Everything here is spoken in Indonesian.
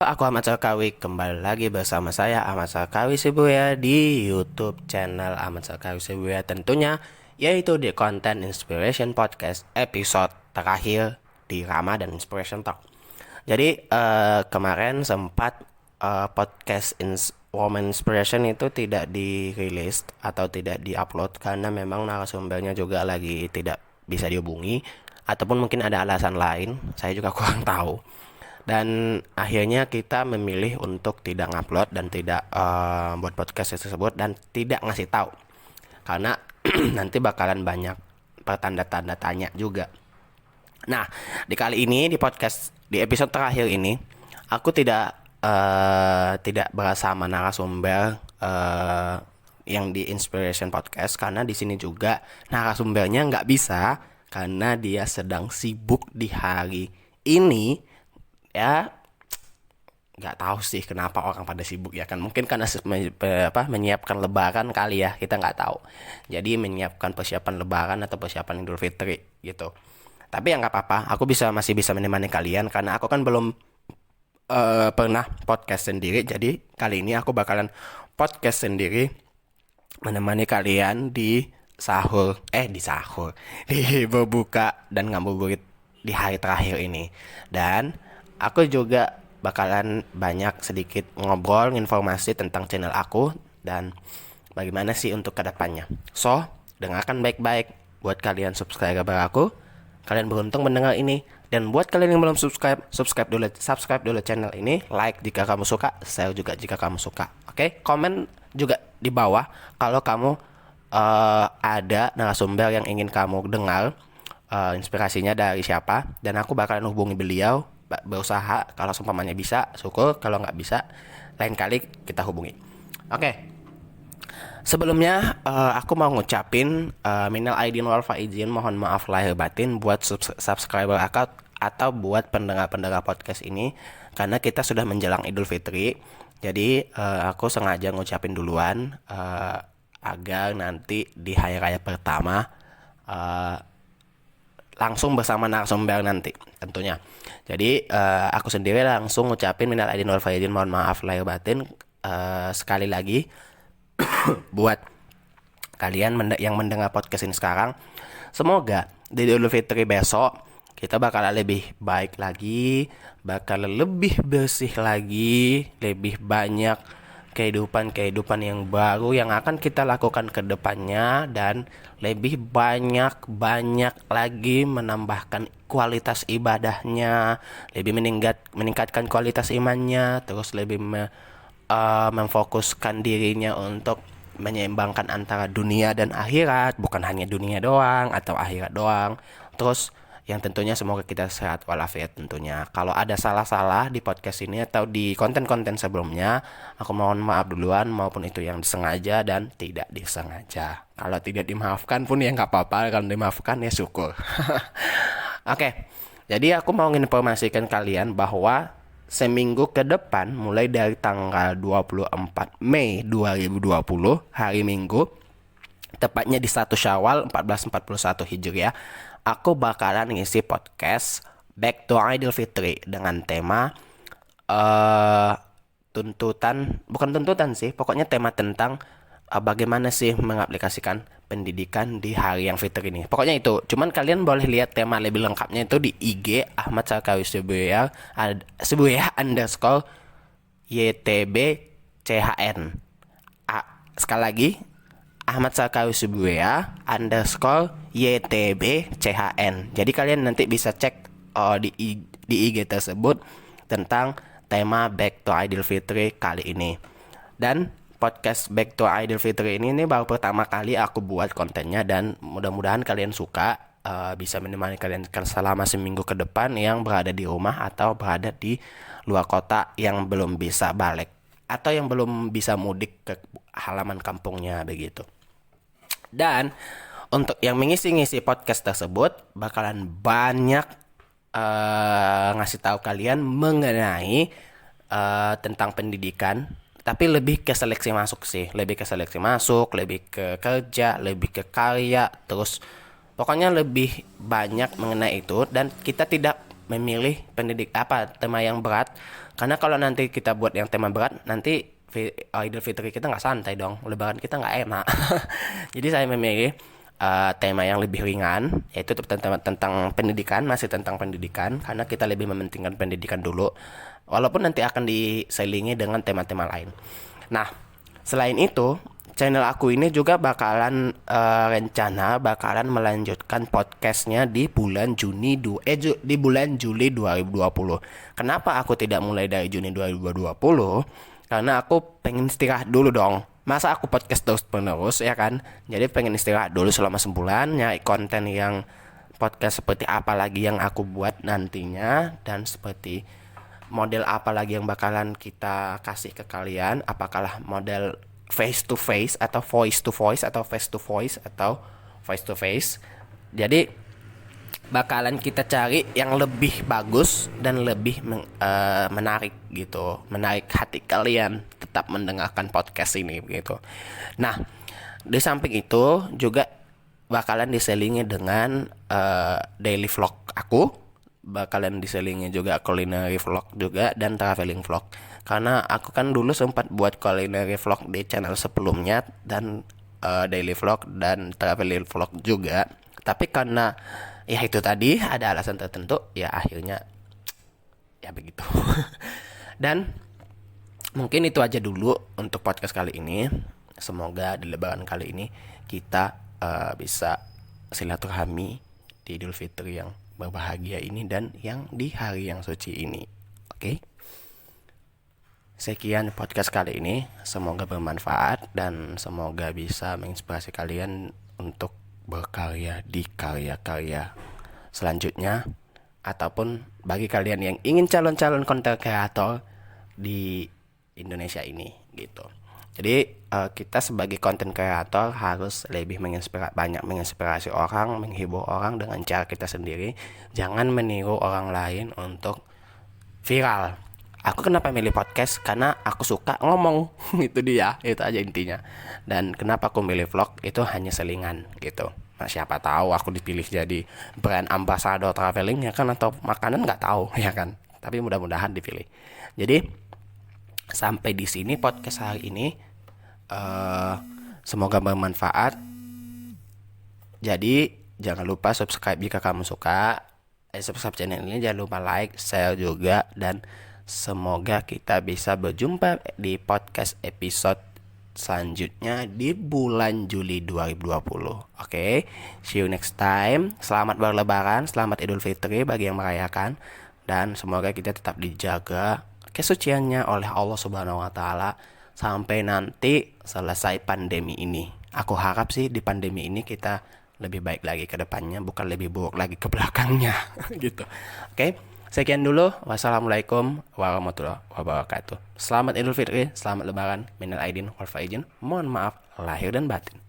Aku Ahmad Sarkawi, kembali lagi bersama saya Ahmad Sarkawi Shibuya di YouTube channel Ahmad Sarkawi Shibuya tentunya, yaitu di konten Inspiration Podcast episode terakhir di Ramadan Inspiration Talk. Jadi kemarin sempat podcast Woman Inspiration itu tidak dirilis atau tidak diupload karena memang narasumbernya juga lagi tidak bisa dihubungi ataupun mungkin ada alasan lain, saya juga kurang tahu. Dan akhirnya kita memilih untuk tidak ngupload dan tidak buat podcast tersebut dan tidak ngasih tahu karena nanti bakalan banyak pertanda-tanda tanya juga. Nah, di kali ini di podcast di episode terakhir ini aku tidak bersama narasumber yang di Inspiration Podcast karena di sini juga narasumbernya nggak bisa karena dia sedang sibuk di hari ini. Ya, nggak tahu sih kenapa orang pada sibuk ya kan, mungkin karena menyiapkan lebaran kali ya, kita nggak tahu. Jadi menyiapkan persiapan lebaran atau persiapan Idul Fitri gitu. Tapi ya nggak apa-apa, aku masih bisa menemani kalian karena aku kan belum pernah podcast sendiri. Jadi kali ini aku bakalan podcast sendiri menemani kalian di sahur di berbuka dan ngabuburit di hari terakhir ini. Dan aku juga bakalan banyak sedikit ngobrol informasi tentang channel aku dan bagaimana sih untuk kedepannya. So, dengarkan baik-baik. Buat kalian subscriber aku, kalian beruntung mendengar ini. Dan buat kalian yang belum subscribe dulu channel ini. Like jika kamu suka, share juga jika kamu suka. Oke, komen juga di bawah kalau kamu ada narasumber yang ingin kamu dengar, inspirasinya dari siapa, dan aku bakalan hubungi beliau, berusaha kalau seumpamanya bisa, syukur, kalau nggak bisa lain kali kita hubungi. Oke. Sebelumnya aku mau ngucapin minal aidin wal faizin, mohon maaf lahir batin buat subscriber account atau buat pendengar-pendengar podcast ini karena kita sudah menjelang Idul Fitri. Jadi aku sengaja ngucapin duluan agar nanti di hari raya pertama langsung bersama narasumber nanti tentunya. Jadi aku sendiri langsung ngucapin minal aidin wal faizin, mohon maaf lahir batin sekali lagi buat kalian yang mendengar podcast ini sekarang. Semoga di Idul Fitri besok kita bakal lebih baik lagi, bakal lebih bersih lagi, lebih banyak kehidupan yang baru yang akan kita lakukan ke depannya, dan lebih banyak lagi menambahkan kualitas ibadahnya, lebih meningkatkan kualitas imannya, terus lebih memfokuskan dirinya untuk menyeimbangkan antara dunia dan akhirat, bukan hanya dunia doang atau akhirat doang. Terus yang tentunya semoga kita sehat walafiat tentunya. Kalau ada salah-salah di podcast ini atau di konten-konten sebelumnya, aku mohon maaf duluan, maupun itu yang disengaja dan tidak disengaja. Kalau tidak dimaafkan pun ya nggak apa-apa, kalau dimaafkan ya syukur. Oke, jadi aku mau informasikan kalian bahwa seminggu ke depan, mulai dari tanggal 24 Mei 2020, hari Minggu, tepatnya di 1 Syawal 1441 Hijriah, aku bakalan ngisi podcast Back to Idul Fitri dengan tema bukan tuntutan sih, pokoknya tema tentang bagaimana sih mengaplikasikan pendidikan di hari yang fitri ini. Pokoknya itu. Cuman kalian boleh lihat tema lebih lengkapnya itu di IG Ahmad Sarkawi Shibuya _ YTBCHN. Sekali lagi, Ahmad Sarkawi Shibuya _YTBCHN. Jadi kalian nanti bisa cek di IG tersebut tentang tema Back to Idul Fitri kali ini. Dan podcast Back to Idul Fitri ini baru pertama kali aku buat kontennya, dan mudah-mudahan kalian suka, bisa menemani kalian selama seminggu ke depan yang berada di rumah atau berada di luar kota yang belum bisa balik atau yang belum bisa mudik ke halaman kampungnya begitu. Dan untuk yang mengisi-ngisi podcast tersebut bakalan banyak ngasih tahu kalian mengenai tentang pendidikan, tapi lebih ke seleksi masuk sih, lebih ke kerja, lebih ke karya, terus pokoknya lebih banyak mengenai itu. Dan kita tidak memilih tema yang berat, Karena kalau nanti kita buat yang tema berat, nanti Idul Fitri kita nggak santai dong, Lebaran kita nggak enak. Jadi saya memilih tema yang lebih ringan, yaitu tentang pendidikan, masih tentang pendidikan, karena kita lebih mementingkan pendidikan dulu, walaupun nanti akan diselingi dengan tema-tema lain. Nah, selain itu, channel aku ini juga bakalan bakalan melanjutkan podcastnya di bulan di bulan Juli 2020. Kenapa aku tidak mulai dari Juni 2020? Karena aku pengen istirahat dulu dong. Masa aku podcast terus penerus ya kan? Jadi pengen istirahat dulu selama sebulan, nyari konten yang podcast seperti apa lagi yang aku buat nantinya, dan seperti model apa lagi yang bakalan kita kasih ke kalian. Apakah model face to face atau voice to voice atau face to voice atau face to face. Jadi bakalan kita cari yang lebih bagus dan lebih menarik gitu, menarik hati kalian tetap mendengarkan podcast ini gitu. Nah, di samping itu juga bakalan diselingi dengan daily vlog aku, bakalan diselingi juga culinary vlog juga dan traveling vlog. Karena aku kan dulu sempat buat culinary vlog di channel sebelumnya dan daily vlog dan traveling vlog juga. Tapi karena ya itu tadi ada alasan tertentu, ya akhirnya ya begitu. Dan mungkin itu aja dulu untuk podcast kali ini. Semoga di Lebaran kali ini kita bisa silaturahmi di Idul Fitri yang berbahagia ini dan yang di hari yang suci ini. Oke? Sekian podcast kali ini, semoga bermanfaat dan semoga bisa menginspirasi kalian untuk berkarya di karya-karya selanjutnya, ataupun bagi kalian yang ingin calon-calon content creator di Indonesia ini gitu. Jadi kita sebagai content creator harus lebih banyak menginspirasi orang, menghibur orang dengan cara kita sendiri. Jangan meniru orang lain untuk viral. Aku kenapa milih podcast? Karena aku suka ngomong. Itu dia, itu aja intinya. Dan kenapa aku milih vlog? Itu hanya selingan gitu. Nah, siapa tahu aku dipilih jadi brand ambassador traveling ya kan, atau makanan nggak tahu ya kan. Tapi mudah-mudahan dipilih. Jadi sampai di sini podcast hari ini. Semoga bermanfaat. Jadi jangan lupa subscribe jika kamu suka. Subscribe channel ini, jangan lupa like, share juga, dan semoga kita bisa berjumpa di podcast episode selanjutnya di bulan Juli 2020. Oke, see you next time. Selamat berlebaran, selamat Idul Fitri bagi yang merayakan, dan semoga kita tetap dijaga kesuciannya oleh Allah Subhanahu wa taala sampai nanti selesai pandemi ini. Aku harap sih di pandemi ini kita lebih baik lagi ke depannya, bukan lebih buruk lagi ke belakangnya gitu. Oke. Sekian dulu. Wassalamualaikum warahmatullahi wabarakatuh. Selamat Idul Fitri, selamat Lebaran, minal aidin wal faizin. Mohon maaf lahir dan batin.